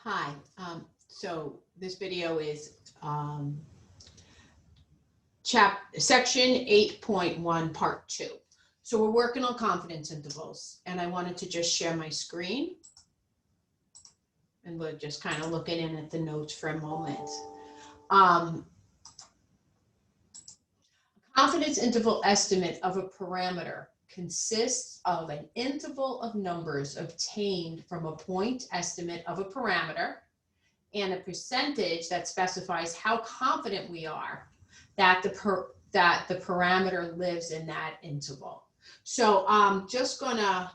Hi, so this video is section 8.1 part 2. So we're working on confidence intervals, and I wanted to just share my screen, and we're just kind of looking in at the notes for a moment. Confidence interval estimate of a parameter consists of an interval of numbers obtained from a point estimate of a parameter and a percentage that specifies how confident we are that the parameter lives in that interval. So I'm just gonna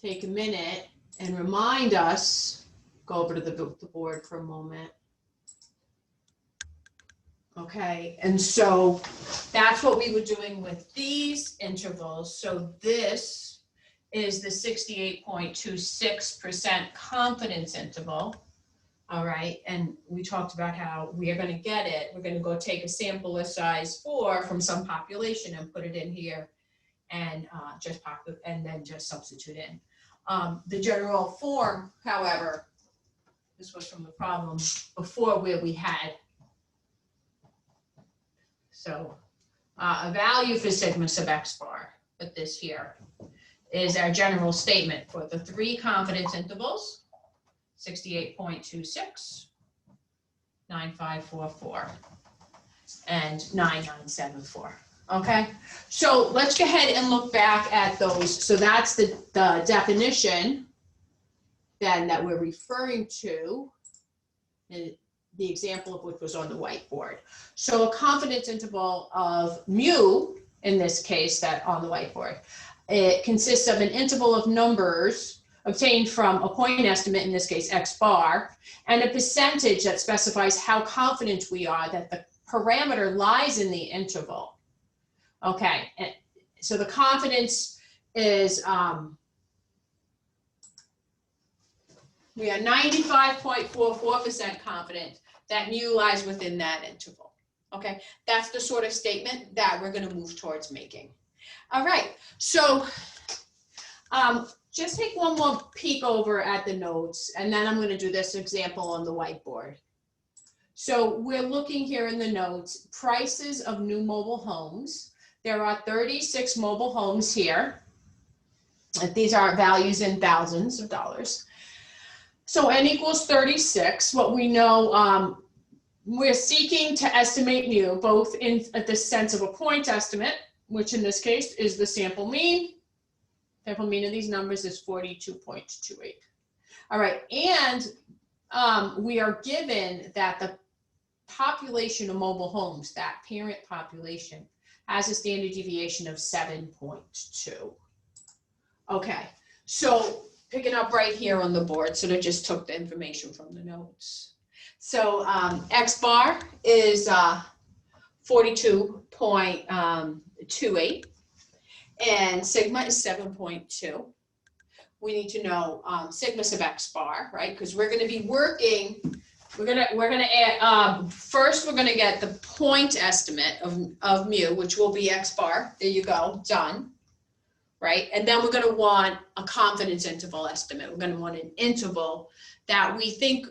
take a minute and remind us, go over to the board for a moment. Okay, and so that's what we were doing with these intervals. So this is the 68.26% confidence interval. All right, and we talked about how we are going to get it. We're going to go take a sample of size 4 from some population and put it in here, and then just substitute in. The general form, however, this was from the problem before where we had. So a value for sigma sub x bar, but this here is our general statement for the 3 confidence intervals, 68.26, 9544, and 9974. Okay, so let's go ahead and look back at those. So that's the definition then that we're referring to, and the example of which was on the whiteboard. So a confidence interval of mu, in this case, that on the whiteboard, it consists of an interval of numbers obtained from a point estimate, in this case x bar, and a percentage that specifies how confident we are that the parameter lies in the interval. Okay, and so the confidence is, we are 95.44% confident that mu lies within that interval. Okay, that's the sort of statement that we're going to move towards making. All right, so just take one more peek over at the notes, and then I'm going to do this example on the whiteboard. So we're looking here in the notes, prices of new mobile homes. There are 36 mobile homes here. These are values in thousands of dollars. So n equals 36. What we know, we're seeking to estimate mu, both in the sense of a point estimate, which in this case is the sample mean. Sample mean of these numbers is 42.28. All right, and we are given that the population of mobile homes, that parent population, has a standard deviation of 7.2. Okay, so picking up right here on the board, so I just took the information from the notes. So x bar is 42.28. And sigma is 7.2. We need to know sigma sub x bar, right? Because we're going to be working. We're gonna add. First, we're going to get the point estimate of mu, which will be x bar. There you go, done. Right, and then we're going to want a confidence interval estimate. We're going to want an interval that we think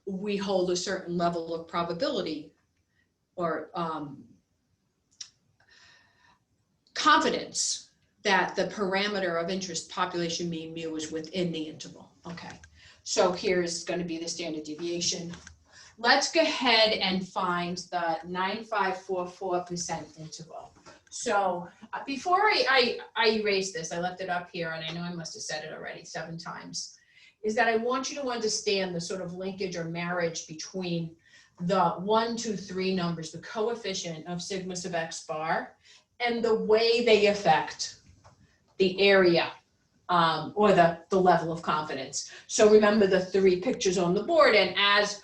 we hold a certain level of probability or confidence that the parameter of interest population mean mu is within the interval. Okay, so here's going to be the standard deviation. Let's go ahead and find the 9544% interval. So before I erase this, I left it up here, and I know I must have said it already 7 times, is that I want you to understand the sort of linkage or marriage between the 1, 2, 3 numbers, the coefficient of sigma sub x bar, and the way they affect the area or the level of confidence. So remember the 3 pictures on the board, and as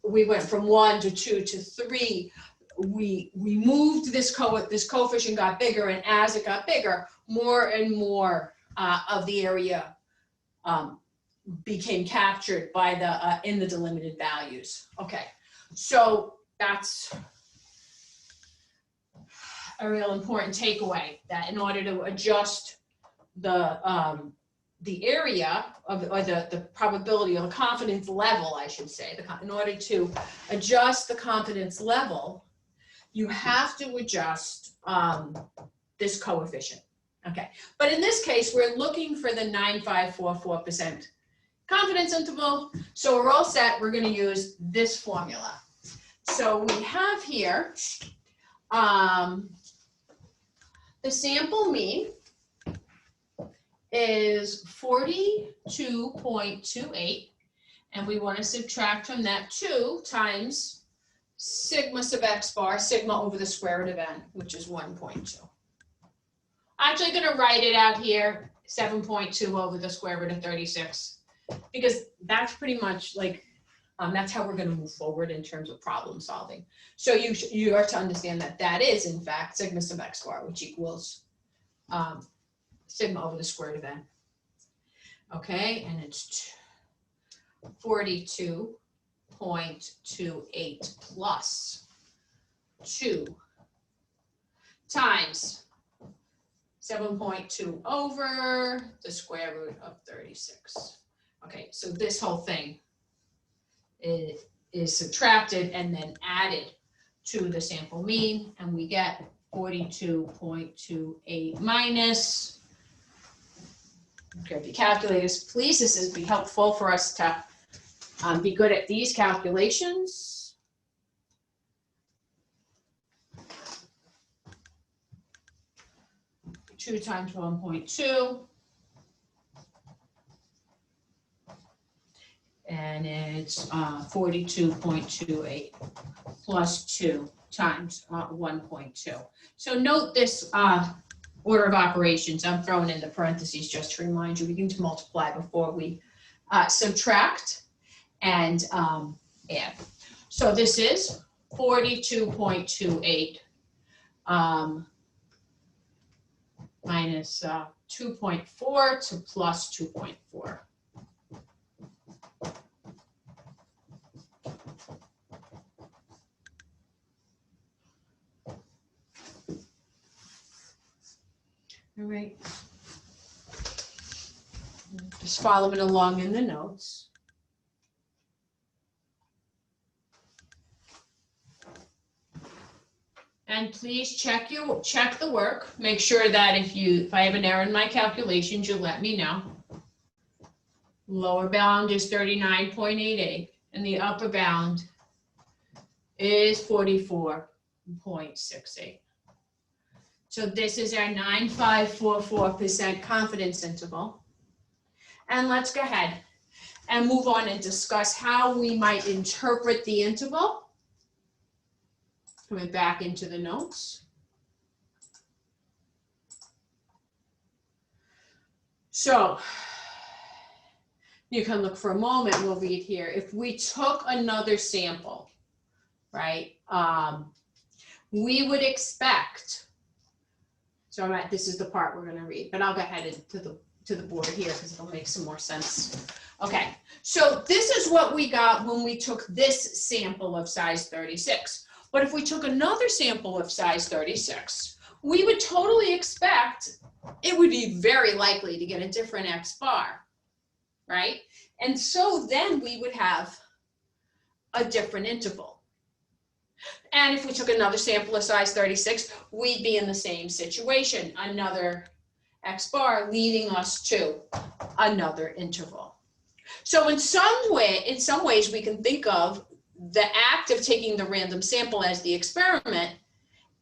we went from 1 to 2 to 3, we moved this coefficient got bigger, and as it got bigger, more and more of the area became captured by the in the delimited values. Okay, so that's a real important takeaway, that in order to adjust the the area of, or the probability or the confidence level, I should say, in order to adjust the confidence level, you have to adjust this coefficient. Okay, but in this case, we're looking for the 9544% confidence interval. So we're all set. We're going to use this formula. So we have here the sample mean is 42.28, and we want to subtract from that 2 times sigma sub x bar, sigma over the square root of n, which is 1.2. I'm actually going to write it out here, 7.2 over the square root of 36, because that's pretty much like, that's how we're going to move forward in terms of problem solving. So you are to understand that that is, in fact, sigma sub x bar, which equals sigma over the square root of n. Okay, and it's 42.28 plus 2 times 7.2 over the square root of 36. Okay, so this whole thing is subtracted and then added to the sample mean, and we get 42.28 minus, grab your calculators, please. This is be helpful for us to be good at these calculations. 2 times 1.2, and it's 42.28 plus 2 times 1.2. So note this order of operations. I'm throwing in the parentheses just to remind you. We can multiply before we subtract and add. So this is 42.28 minus 2.4 to plus 2.4. All right. Just following along in the notes. And please check the work. Make sure that if I have an error in my calculations, you let me know. Lower bound is 39.88 and the upper bound is 44.68. So this is our 9544% confidence interval. And let's go ahead and move on and discuss how we might interpret the interval. Coming back into the notes. So you can look for a moment, we'll read here. If we took another sample, right, we would expect, so this is the part we're going to read, but I'll go ahead to the board here because it'll make some more sense. Okay, so this is what we got when we took this sample of size 36. But if we took another sample of size 36, we would totally expect it would be very likely to get a different X bar, right? And so then we would have a different interval. And if we took another sample of size 36, we'd be in the same situation, another X bar leading us to another interval. So in some ways we can think of the act of taking the random sample as the experiment,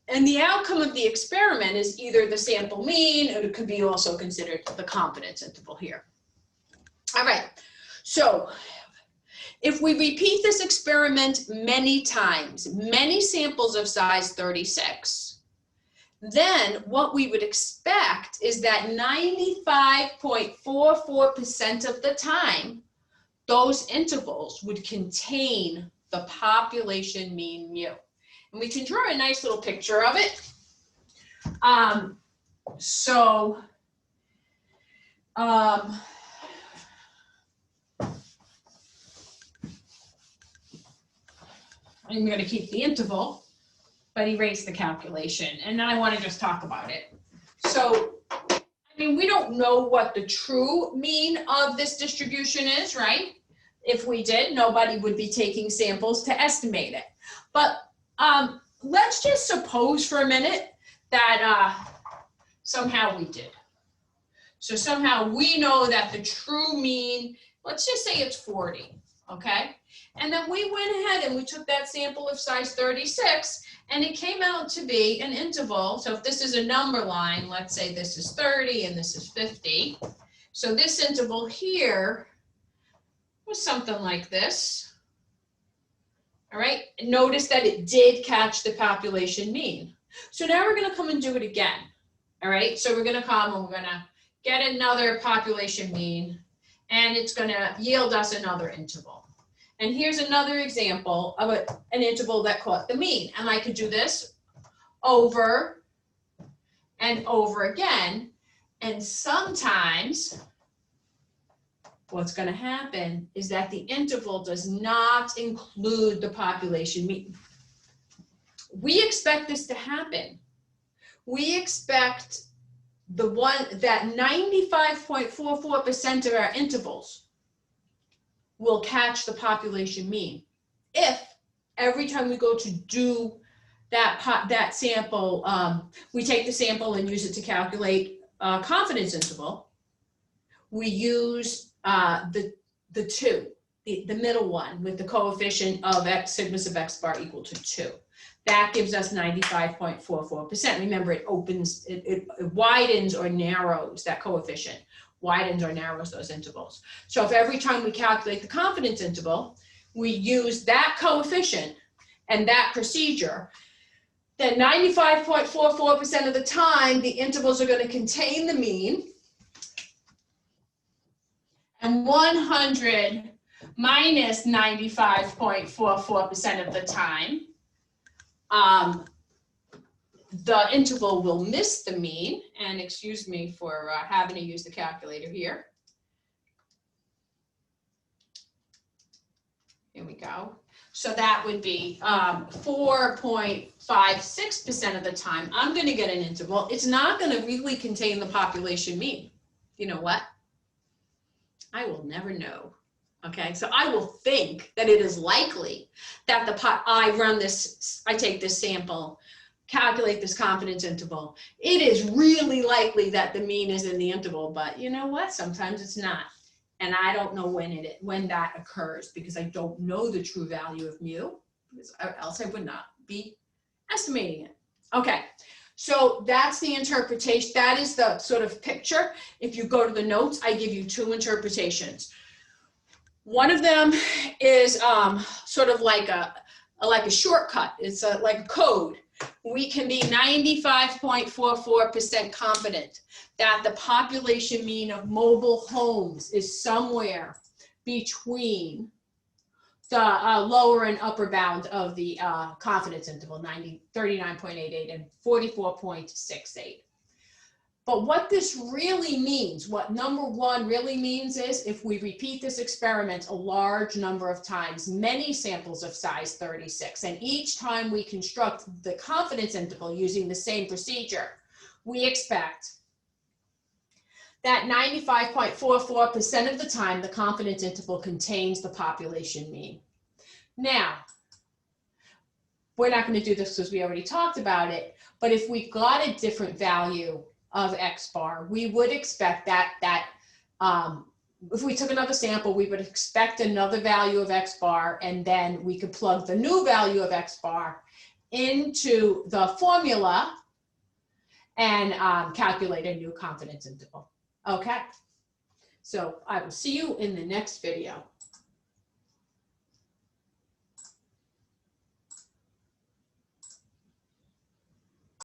and the outcome of the experiment is either the sample mean, or it could be also considered the confidence interval here. All right, so if we repeat this experiment many times, many samples of size 36, then what we would expect is that 95.44% of the time, those intervals would contain the population mean mu. And we can draw a nice little picture of it. I'm going to keep the interval, but erase the calculation. And then I want to just talk about it. So, mean, we don't know what the true mean of this distribution is, right? If we did, nobody would be taking samples to estimate it. But let's just suppose for a minute that somehow we did. So somehow we know that the true mean, let's just say it's 40, okay? And then we went ahead and we took that sample of size 36 and it came out to be an interval. So if this is a number line, let's say this is 30 and this is 50. So this interval here was something like this. All right, notice that it did catch the population mean. So now we're gonna come and do it again. All right, so we're gonna come and we're gonna get another population mean, and it's gonna yield us another interval. And here's another example of an interval that caught the mean. And I could do this over and over again. And sometimes what's gonna happen is that the interval does not include the population mean. We expect this to happen. We expect the one that 95.44% of our intervals will catch the population mean. If every time we go to do that sample, we take the sample and use it to calculate a confidence interval, we use the middle one with the coefficient of x sigma sub x bar equal to 2. That gives us 95.44%. Remember, it opens, it widens or narrows, that coefficient widens or narrows those intervals. So if every time we calculate the confidence interval, we use that coefficient and that procedure, then 95.44% of the time, the intervals are going to contain the mean. And 100 minus 95.44% of the time, the interval will miss the mean, and excuse me for having to use the calculator here. Here we go. So that would be 4.56% of the time, I'm going to get an interval. It's not going to really contain the population mean. You know what? I will never know. Okay, so I will think that it is likely that I take this sample, calculate this confidence interval. It is really likely that the mean is in the interval, but you know what? Sometimes it's not. And I don't know when that occurs because I don't know the true value of mu, because else I would not be estimating it. Okay, so that's the interpretation. That is the sort of picture. If you go to the notes, I give you two interpretations. One of them is sort of like a shortcut. It's like a code. We can be 95.44% confident that the population mean of mobile homes is somewhere between the lower and upper bound of the confidence interval, 39.88 and 44.68. But what this really means, what number one really means is if we repeat this experiment a large number of times, many samples of size 36, and each time we construct the confidence interval using the same procedure, we expect that 95.44% of the time the confidence interval contains the population mean. Now, we're not going to do this because we already talked about it, but if we got a different value of X bar, we would expect that if we took another sample, we would expect another value of X bar, and then we could plug the new value of X bar into the formula and calculate a new confidence interval. Okay, so I will see you in the next video.